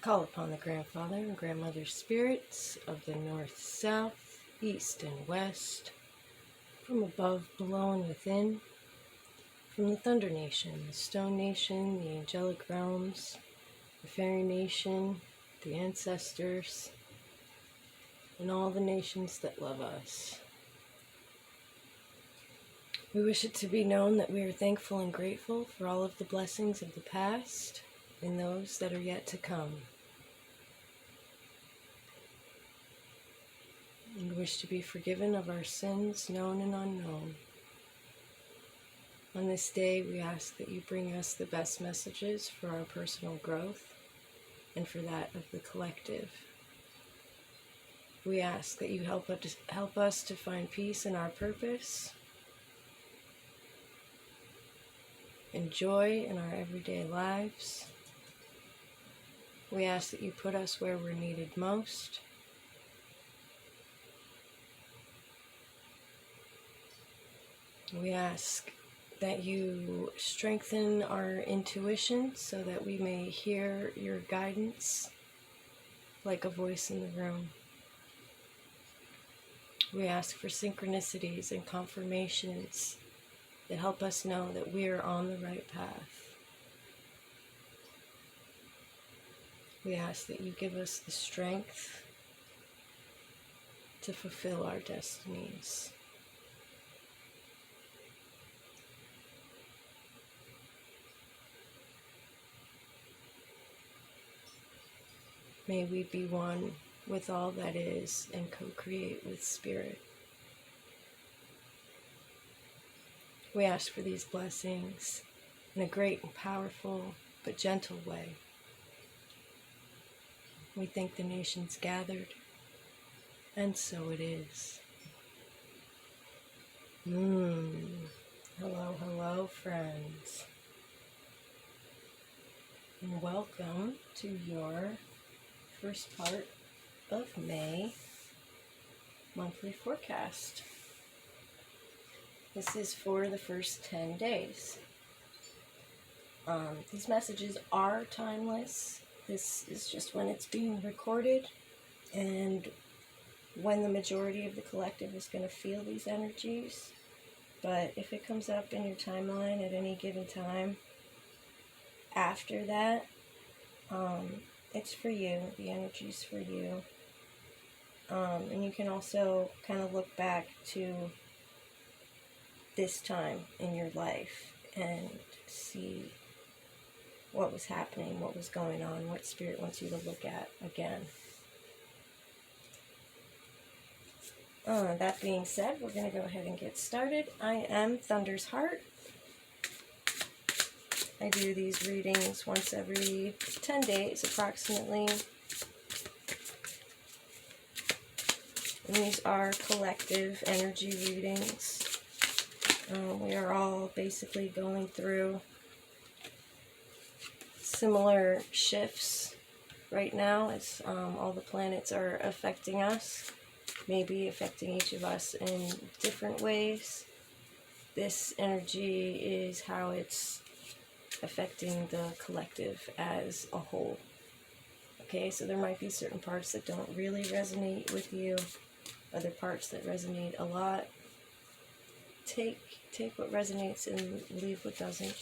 call upon the grandfather and grandmother spirits of the north, south, east, and west, from above, below, and within, from the Thunder Nation, the Stone Nation, the Angelic Realms, the Fairy Nation, the Ancestors, and all the nations that love us. We wish it to be known that we are thankful and grateful for all of the blessings of the past and those that are yet to come. We wish to be forgiven of our sins, known and unknown. On this day, we ask that you bring us the best messages for our personal growth and for that of the collective. We ask that you help us to find peace in our purpose and joy in our everyday lives. We ask that you put us where we're needed most. We ask that you strengthen our intuition so that we may hear your guidance like a voice in the room. We ask for synchronicities and confirmations that help us know that we are on the right path. We ask that you give us the strength to fulfill our destinies. May we be one with all that is and co-create with Spirit. We ask for these blessings in a great and powerful but gentle way. We thank the nations gathered, and so it is. Hello, hello, friends. And welcome to your first part of May monthly forecast. This is for the first 10 days. These messages are timeless. This is just when it's being recorded and when the majority of the collective is going to feel these energies. But if it comes up in your timeline at any given time after that, it's for you. The energy's for you. And you can also kind of look back to this time in your life and see what was happening, what was going on, what Spirit wants you to look at again. That being said, we're going to go ahead and get started. I am Thunder's Heart. I do these readings once every 10 days approximately. And these are collective energy readings. We are all basically going through similar shifts right now as all the planets are affecting us, maybe affecting each of us in different ways. This energy is how it's affecting the collective as a whole. Okay, so there might be certain parts that don't really resonate with you, other parts that resonate a lot. Take what resonates and leave what doesn't.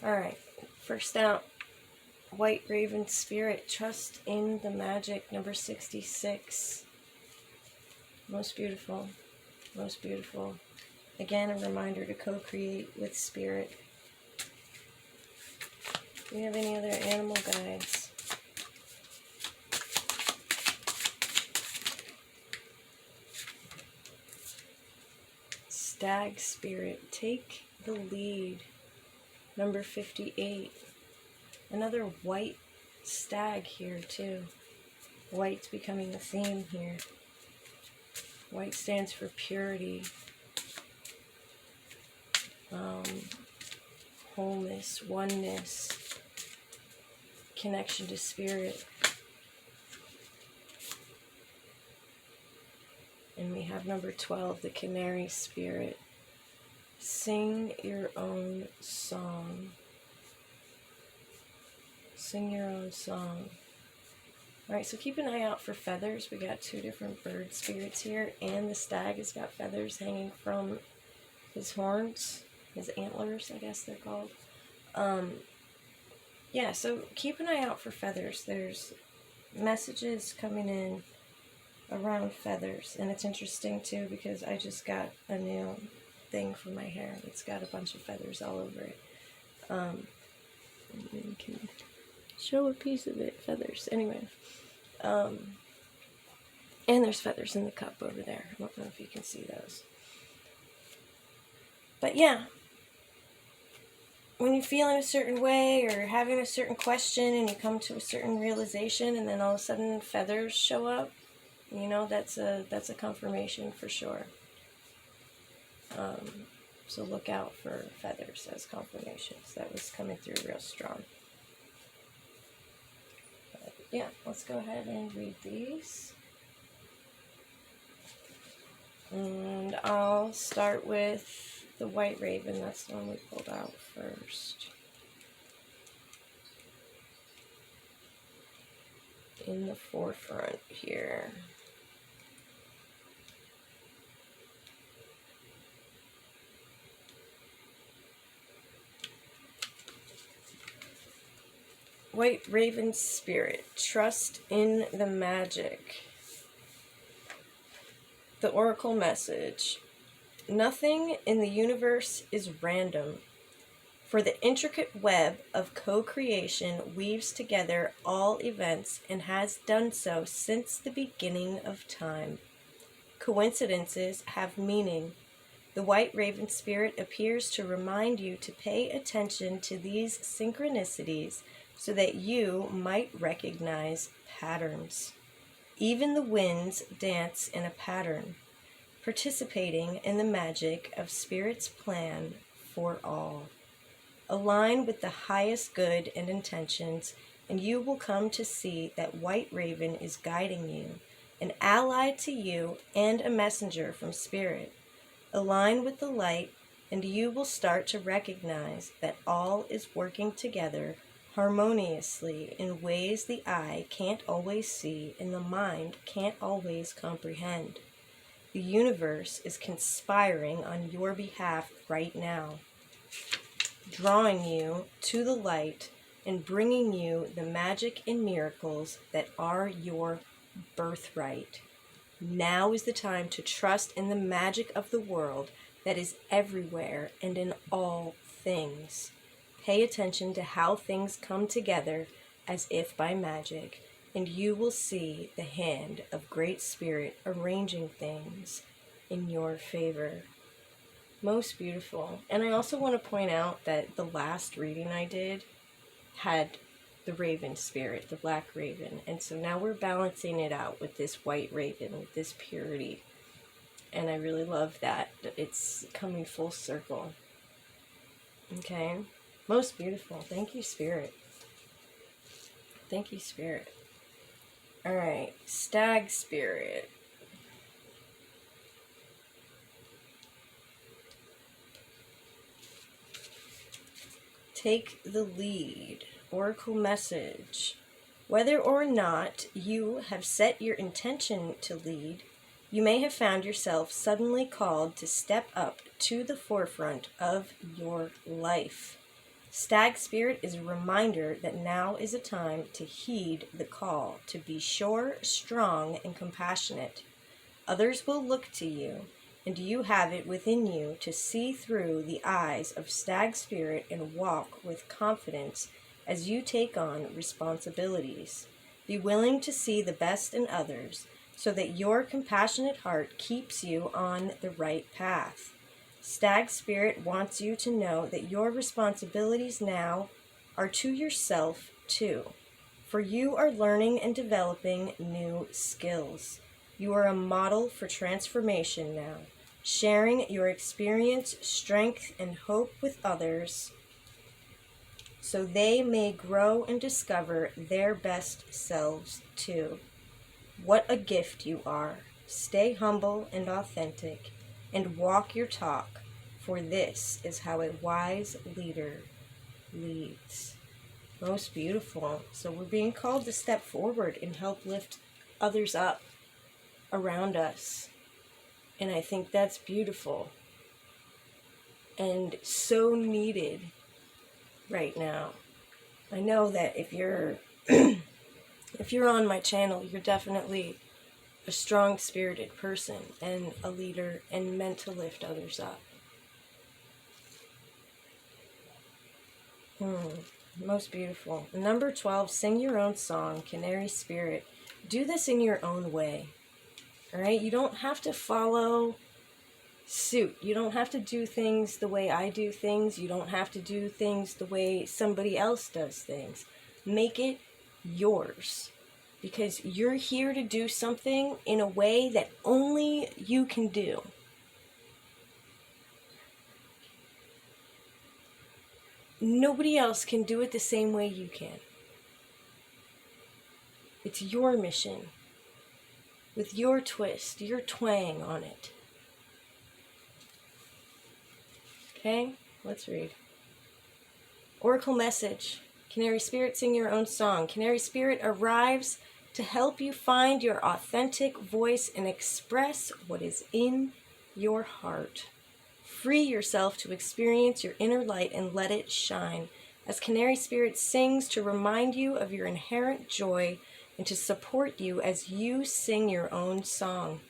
Alright, first out, White Raven Spirit, Trust in the Magic, number 66. Most beautiful. Most beautiful. Again, a reminder to co-create with Spirit. Do we have any other animal guides? Stag Spirit, take the lead. Number 58. Another white stag here too. White's becoming the theme here. White stands for purity, wholeness, oneness, connection to Spirit. And we have number 12, the Canary Spirit. Sing your own song. Sing your own song. Alright, so keep an eye out for feathers. We got 2 different bird spirits here, and the stag has got feathers hanging from his horns, his antlers, I guess they're called. Yeah, so keep an eye out for feathers. There's messages coming in around feathers, and it's interesting too because I just got a new thing for my hair. It's got a bunch of feathers all over it. You can show a piece of it, feathers. Anyway, and there's feathers in the cup over there. I don't know if you can see those. But yeah, when you're feeling a certain way or having a certain question and you come to a certain realization and then all of a sudden feathers show up, you know, that's a confirmation for sure. So look out for feathers as confirmations. That was coming through real strong. But yeah, let's go ahead and read these. And I'll start with the White Raven. That's the one we pulled out first. In the forefront here. White Raven Spirit, trust in the magic. The Oracle message. Nothing in the universe is random, for the intricate web of co-creation weaves together all events and has done so since the beginning of time. Coincidences have meaning. The White Raven Spirit appears to remind you to pay attention to these synchronicities so that you might recognize patterns. Even the winds dance in a pattern, participating in the magic of Spirit's plan for all. Align with the highest good and intentions, and you will come to see that White Raven is guiding you, an ally to you and a messenger from Spirit. Align with the light, and you will start to recognize that all is working together harmoniously in ways the eye can't always see and the mind can't always comprehend. The universe is conspiring on your behalf right now, drawing you to the light and bringing you the magic and miracles that are your birthright. Now is the time to trust in the magic of the world that is everywhere and in all things. Pay attention to how things come together as if by magic, and you will see the hand of Great Spirit arranging things in your favor. Most beautiful. And I also want to point out that the last reading I did had the Raven Spirit, the Black Raven. And so now we're balancing it out with this White Raven, with this purity. And I really love that. It's coming full circle. Okay? Most beautiful. Thank you, Spirit. Thank you, Spirit. Alright, Stag Spirit. Take the lead. Oracle message. Whether or not you have set your intention to lead, you may have found yourself suddenly called to step up to the forefront of your life. Stag Spirit is a reminder that now is a time to heed the call, to be sure, strong, and compassionate. Others will look to you, and you have it within you to see through the eyes of Stag Spirit and walk with confidence as you take on responsibilities. Be willing to see the best in others so that your compassionate heart keeps you on the right path. Stag Spirit wants you to know that your responsibilities now are to yourself too, for you are learning and developing new skills. You are a model for transformation now, sharing your experience, strength, and hope with others so they may grow and discover their best selves too. What a gift you are. Stay humble and authentic, and walk your talk, for this is how a wise leader leads. Most beautiful. So we're being called to step forward and help lift others up around us. And I think that's beautiful and so needed right now. I know that if you're if you're on my channel, you're definitely a strong spirited person and a leader and meant to lift others up. Most beautiful. Number 12, sing your own song, Canary Spirit. Do this in your own way. All right? You don't have to follow suit. You don't have to do things the way I do things. You don't have to do things the way somebody else does things. Make it yours. Because you're here to do something in a way that only you can do. Nobody else can do it the same way you can. It's your mission, with your twist, your twang on it. Okay, let's read. Oracle message. Canary Spirit, sing your own song. Canary Spirit arrives to help you find your authentic voice and express what is in your heart. Free yourself to experience your inner light and let it shine. As Canary Spirit sings to remind you of your inherent joy and to support you as you sing your own song.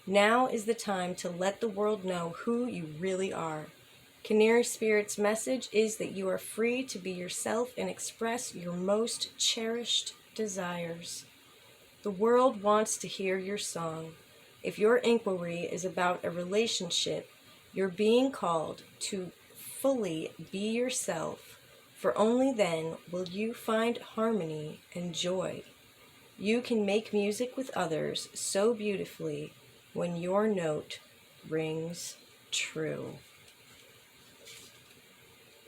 Now is the time to let the world know who you really are. Canary Spirit's message is that you are free to be yourself and express your most cherished desires. The world wants to hear your song. If your inquiry is about a relationship, you're being called to fully be yourself, for only then will you find harmony and joy. You can make music with others so beautifully when your note rings true.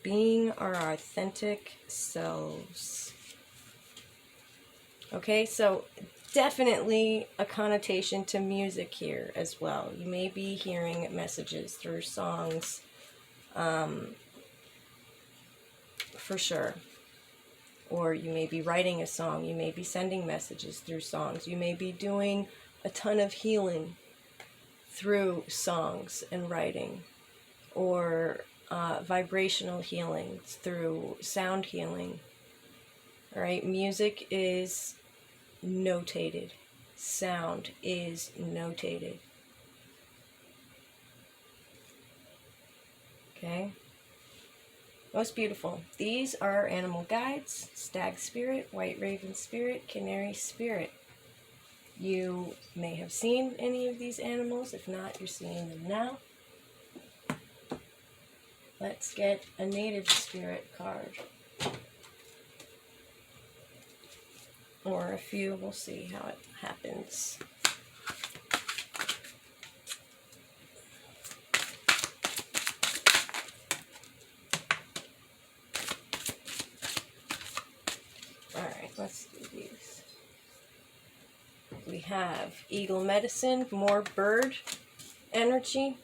Being our authentic selves. Okay, so definitely a connotation to music here as well. You may be hearing messages through songs, for sure. Or you may be writing a song. You may be sending messages through songs. You may be doing a ton of healing through songs and writing. Or vibrational healing through sound healing. All right, music is notated. Sound is notated. Okay? Most beautiful. These are our animal guides: Stag Spirit, White Raven Spirit, Canary Spirit. You may have seen any of these animals. If not, you're seeing them now. Let's get a Native Spirit card. Or a few, we'll see how it happens. Alright, let's do these. We have Eagle Medicine, more bird energy.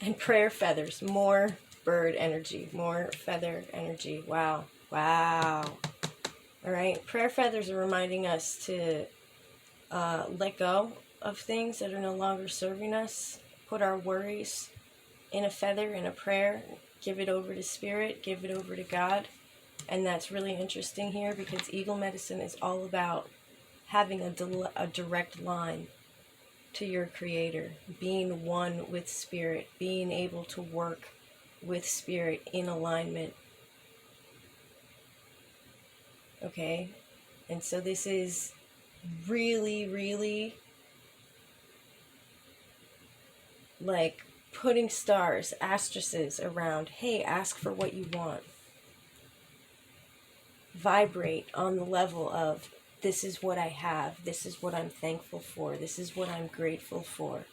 And Prayer Feathers, more bird energy, more feather energy. Wow. Wow. All right. Prayer Feathers are reminding us to let go of things that are no longer serving us. Put our worries in a feather, in a prayer. Give it over to Spirit. Give it over to God. And that's really interesting here because Eagle Medicine is all about having a direct line to your Creator, being one with Spirit, being able to work with Spirit in alignment. Okay? And so this is really, really like putting stars, asterisks around. Hey, ask for what you want. Vibrate on the level of, this is what I have. This is what I'm thankful for. This is what I'm grateful for.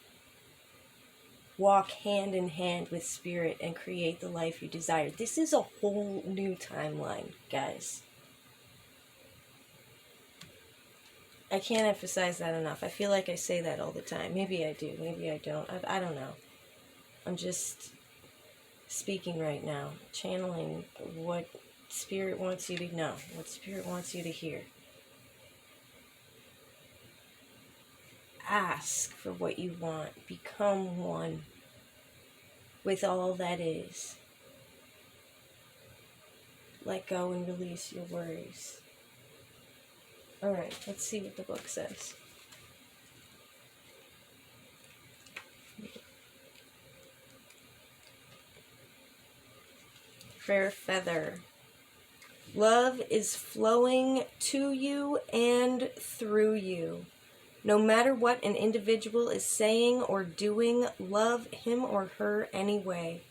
Walk hand in hand with Spirit and create the life you desire. This is a whole new timeline, guys. I can't emphasize that enough. I feel like I say that all the time. Maybe I do. Maybe I don't. I don't know. I'm just speaking right now, channeling what Spirit wants you to know, what Spirit wants you to hear. Ask for what you want. Become one with all that is. Let go and release your worries. Alright, let's see what the book says. Prayer Feather. Love is flowing to you and through you. No matter what an individual is saying or doing, love him or her anyway.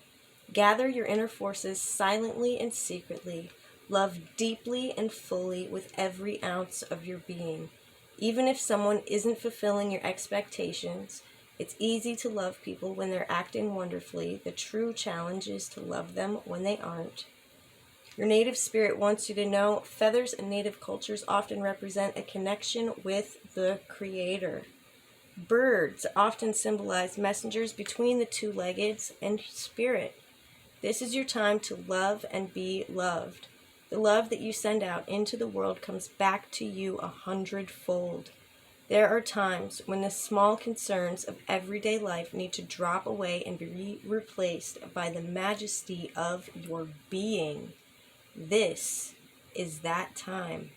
Gather your inner forces silently and secretly. Love deeply and fully with every ounce of your being. Even if someone isn't fulfilling your expectations, it's easy to love people when they're acting wonderfully. The true challenge is to love them when they aren't. Your native spirit wants you to know feathers in native cultures often represent a connection with the Creator. Birds often symbolize messengers between the two-leggeds and spirit. This is your time to love and be loved. The love that you send out into the world comes back to you 100-fold. There are times when the small concerns of everyday life need to drop away and be replaced by the majesty of your being. This is that time.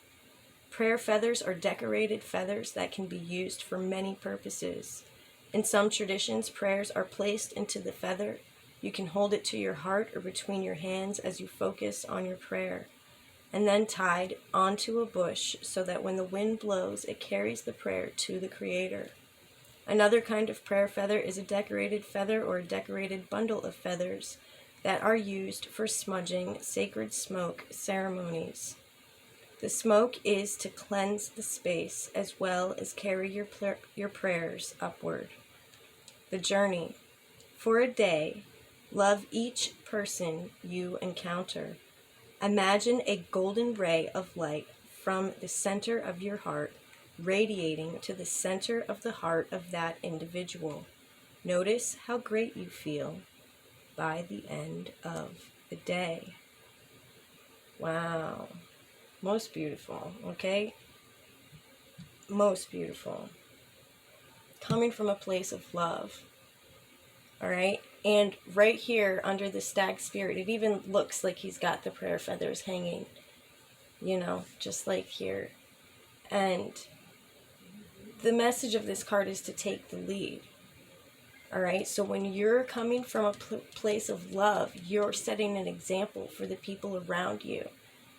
Prayer feathers are decorated feathers that can be used for many purposes. In some traditions, prayers are placed into the feather. You can hold it to your heart or between your hands as you focus on your prayer, and then tied onto a bush so that when the wind blows, it carries the prayer to the Creator. Another kind of prayer feather is a decorated feather or a decorated bundle of feathers that are used for smudging sacred smoke ceremonies. The smoke is to cleanse the space as well as carry your prayers upward. The journey. For a day, love each person you encounter. Imagine a golden ray of light from the center of your heart radiating to the center of the heart of that individual. Notice how great you feel by the end of the day. Wow. Most beautiful, okay? Most beautiful. Coming from a place of love. All right? And right here under the stag spirit, it even looks like he's got the prayer feathers hanging, just like here. And the message of this card is to take the lead. All right, so when you're coming from a place of love, you're setting an example for the people around you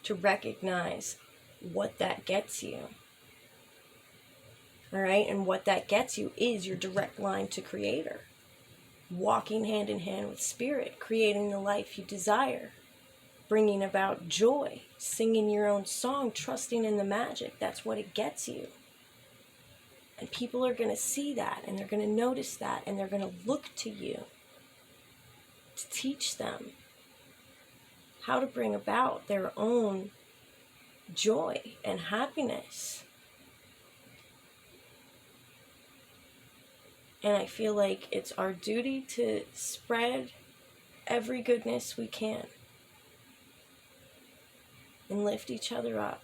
to recognize what that gets you. All right, and what that gets you is your direct line to Creator. Walking hand in hand with Spirit, creating the life you desire, bringing about joy, singing your own song, trusting in the magic. That's what it gets you. And people are going to see that, and they're going to notice that, and they're going to look to you to teach them how to bring about their own joy and happiness. And I feel like it's our duty to spread every goodness we can and lift each other up.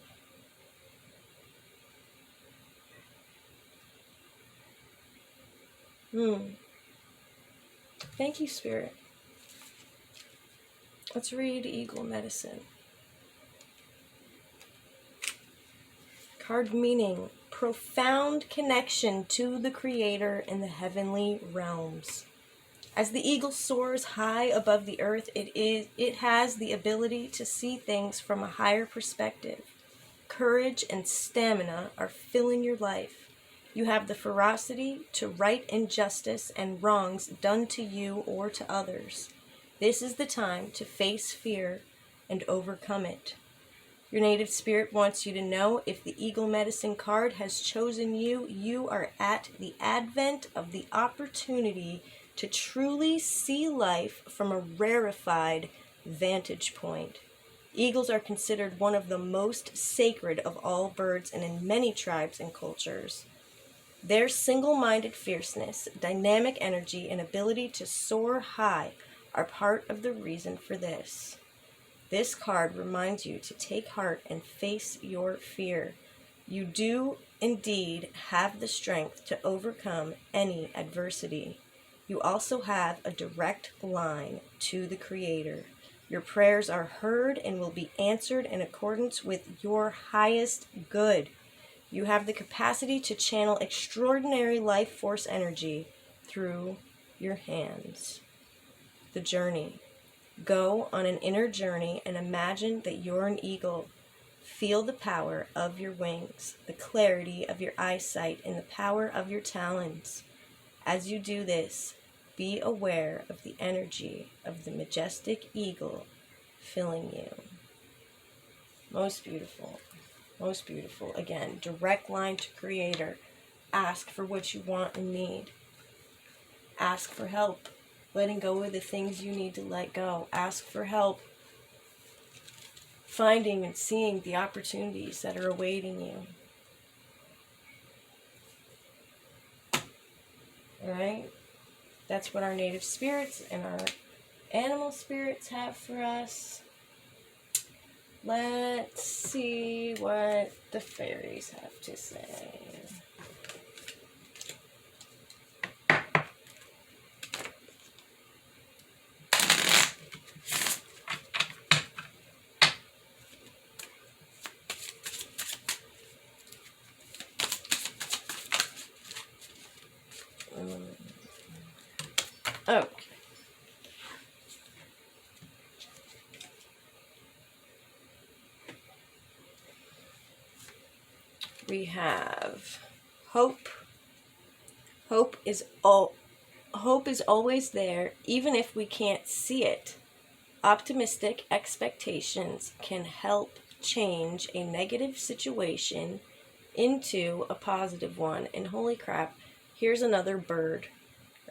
Thank you, Spirit. Let's read Eagle Medicine. Card meaning: profound connection to the Creator in the heavenly realms. As the eagle soars high above the earth, it has the ability to see things from a higher perspective. Courage and stamina are filling your life. You have the ferocity to right injustice and wrongs done to you or to others. This is the time to face fear and overcome it. Your native spirit wants you to know if the Eagle Medicine card has chosen you, you are at the advent of the opportunity to truly see life from a rarefied vantage point. Eagles are considered one of the most sacred of all birds, and in many tribes and cultures, Their single-minded fierceness, dynamic energy, and ability to soar high are part of the reason for this. This card reminds you to take heart and face your fear. You do indeed have the strength to overcome any adversity. You also have a direct line to the Creator. Your prayers are heard and will be answered in accordance with your highest good. You have the capacity to channel extraordinary life force energy through your hands. The journey. Go on an inner journey and imagine that you're an eagle. Feel the power of your wings, the clarity of your eyesight, and the power of your talons. As you do this, be aware of the energy of the majestic eagle filling you. Most beautiful. Most beautiful. Again, direct line to Creator. Ask for what you want and need. Ask for help. Letting go of the things you need to let go. Ask for help finding and seeing the opportunities that are awaiting you. Alright? That's what our native spirits and our animal spirits have for us. Let's see what the fairies have to say. Okay. We have hope. Hope is always there, even if we can't see it. Optimistic expectations can help change a negative situation into a positive one. And holy crap, here's another bird.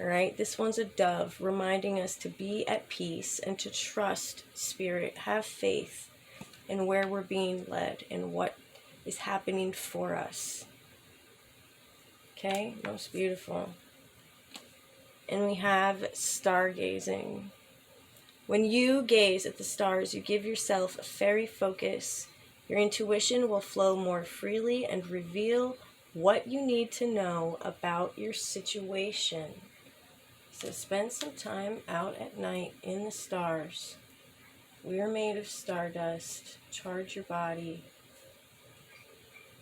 All right, this one's a dove, reminding us to be at peace and to trust Spirit, have faith in where we're being led and what is happening for us. Okay, most beautiful. And we have stargazing. When you gaze at the stars, you give yourself a fairy focus. Your intuition will flow more freely and reveal what you need to know about your situation. So spend some time out at night in the stars. We are made of stardust. Charge your body.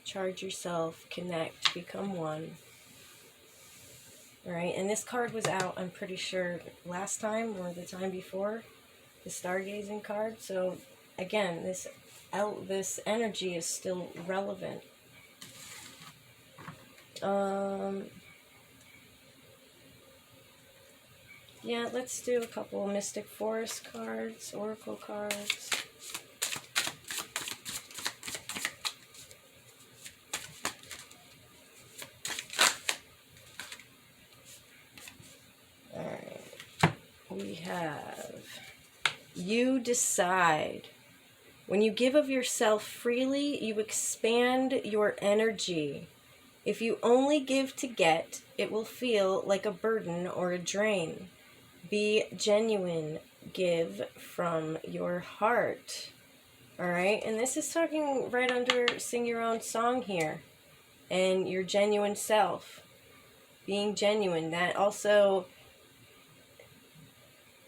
Charge yourself. Connect. Become one. Alright, and this card was out, I'm pretty sure, last time or the time before. The stargazing card. So, again, this energy is still relevant. Yeah, let's do a couple Mystic Forest cards, Oracle cards. Alright. We have, you decide. When you give of yourself freely, you expand your energy. If you only give to get, it will feel like a burden or a drain. Be genuine. Give from your heart. Alright, and this is talking right under Sing Your Own Song here. And your genuine self. Being genuine. That also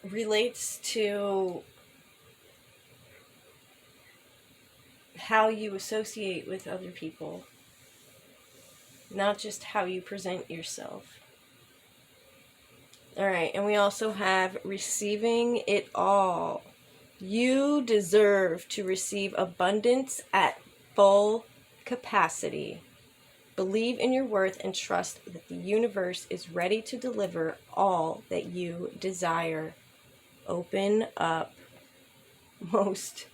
relates to how you associate with other people. Not just how you present yourself. Alright, and we also have receiving it all. You deserve to receive abundance at full capacity. Believe in your worth and trust that the universe is ready to deliver all that you desire. Open up. Most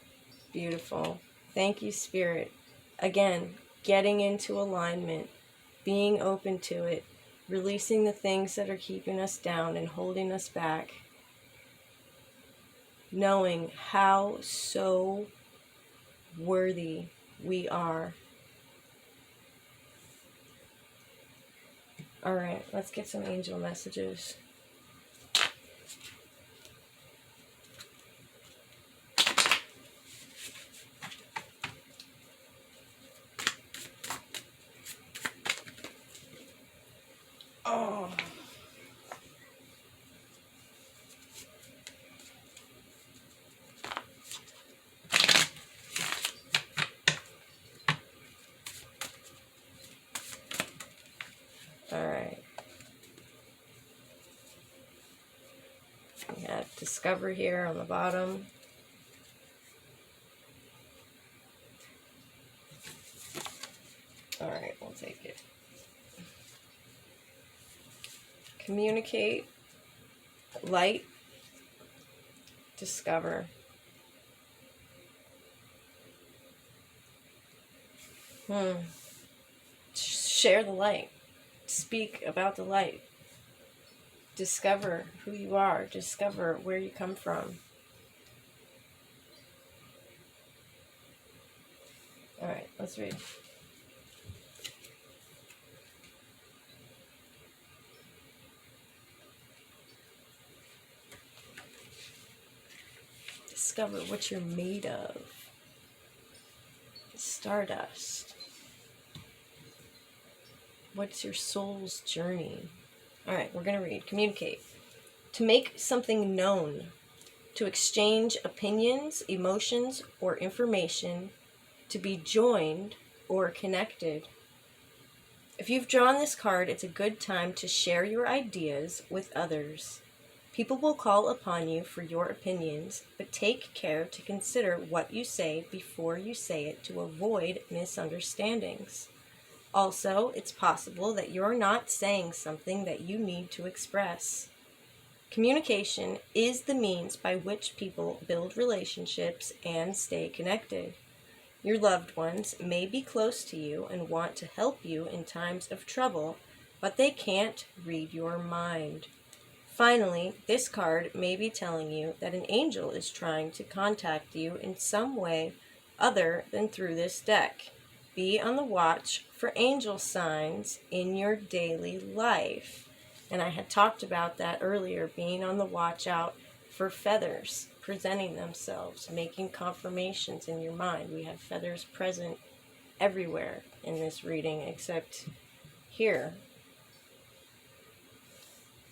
beautiful. Thank you, Spirit. Again, getting into alignment, being open to it, releasing the things that are keeping us down and holding us back. Knowing how so worthy we are. All right, let's get some angel messages. Oh. All right. We have discover here on the bottom. All right, we'll take it. Communicate, light, discover. Share the light. Speak about the light. Discover who you are. Discover where you come from. All right, let's read. Discover what you're made of. Stardust. What's your soul's journey? All right, we're going to read. Communicate. To make something known. To exchange opinions, emotions, or information. To be joined or connected. If you've drawn this card, it's a good time to share your ideas with others. People will call upon you for your opinions, but take care to consider what you say before you say it to avoid misunderstandings. Also, it's possible that you're not saying something that you need to express. Communication is the means by which people build relationships and stay connected. Your loved ones may be close to you and want to help you in times of trouble, but they can't read your mind. Finally, this card may be telling you that an angel is trying to contact you in some way other than through this deck. Be on the watch for angel signs in your daily life. And I had talked about that earlier, being on the watch out for feathers presenting themselves, making confirmations in your mind. We have feathers present everywhere in this reading except here.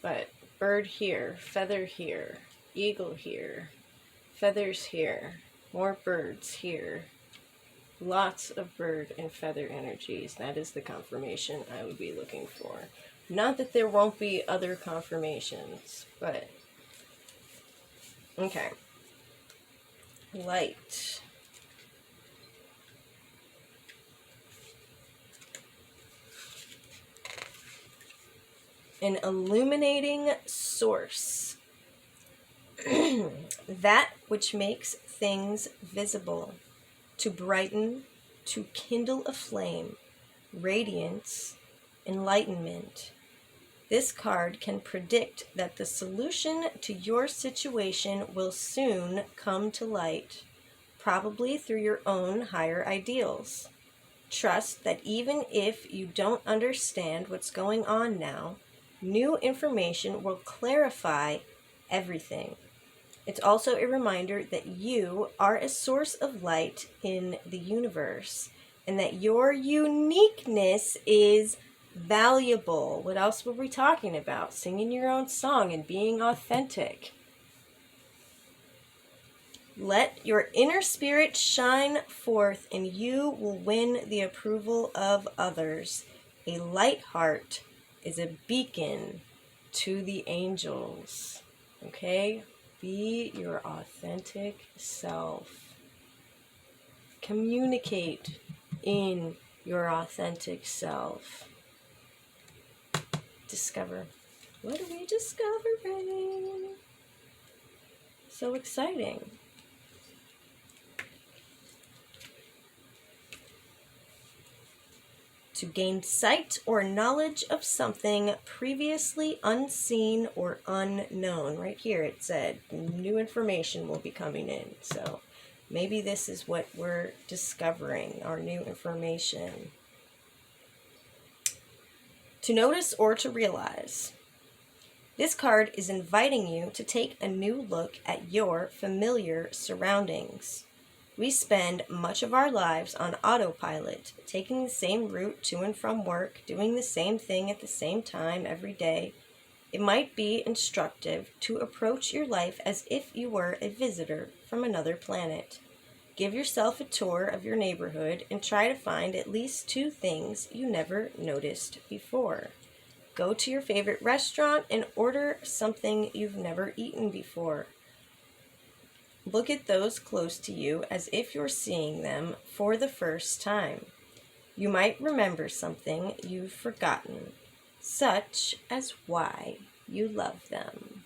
But bird here, feather here, eagle here, feathers here, more birds here. Lots of bird and feather energies. That is the confirmation I would be looking for. Not that there won't be other confirmations, but okay. Light. An illuminating source. That which makes things visible. To brighten, to kindle a flame, radiance, enlightenment. This card can predict that the solution to your situation will soon come to light, probably through your own higher ideals. Trust that even if you don't understand what's going on now, new information will clarify everything. It's also a reminder that you are a source of light in the universe and that your uniqueness is valuable. What else were we talking about? Singing your own song and being authentic. Let your inner spirit shine forth and you will win the approval of others. A light heart is a beacon to the angels. Okay? Be your authentic self. Communicate in your authentic self. Discover. What are we discovering? So exciting. To gain sight or knowledge of something previously unseen or unknown. Right here it said new information will be coming in. So maybe this is what we're discovering, our new information. To notice or to realize. This card is inviting you to take a new look at your familiar surroundings. We spend much of our lives on autopilot, taking the same route to and from work, doing the same thing at the same time every day. It might be instructive to approach your life as if you were a visitor from another planet. Give yourself a tour of your neighborhood and try to find at least 2 things you never noticed before. Go to your favorite restaurant and order something you've never eaten before. Look at those close to you as if you're seeing them for the first time. You might remember something you've forgotten, such as why you love them.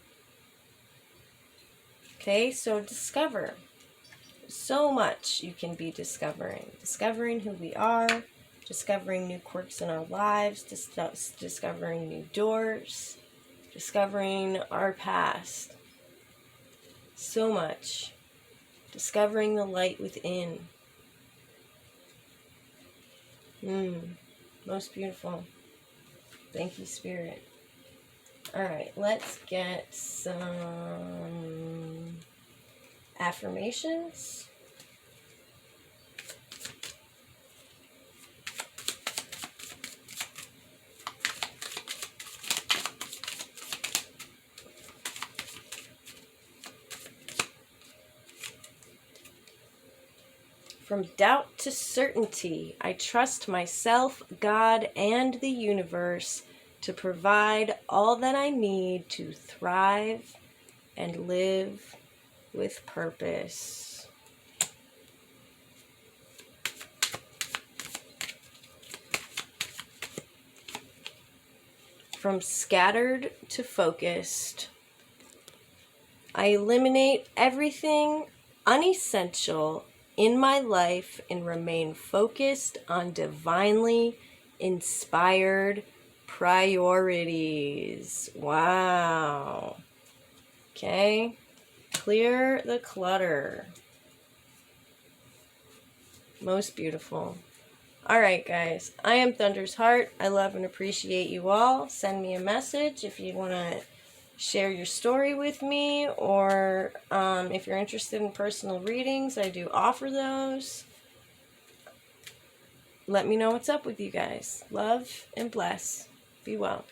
Okay, so discover. So much you can be discovering. Discovering who we are, discovering new quirks in our lives, discovering new doors, discovering our past. So much. Discovering the light within. Most beautiful. Thank you, Spirit. Alright, let's get some affirmations. From doubt to certainty, I trust myself, God, and the universe to provide all that I need to thrive and live with purpose. From scattered to focused, I eliminate everything unessential in my life and remain focused on divinely inspired priorities. Wow. Okay. Clear the clutter. Most beautiful. Alright, guys. I am Thunder's Heart. I love and appreciate you all. Send me a message if you want to share your story with me, or if you're interested in personal readings, I do offer those. Let me know what's up with you guys. Love and bless. Be well.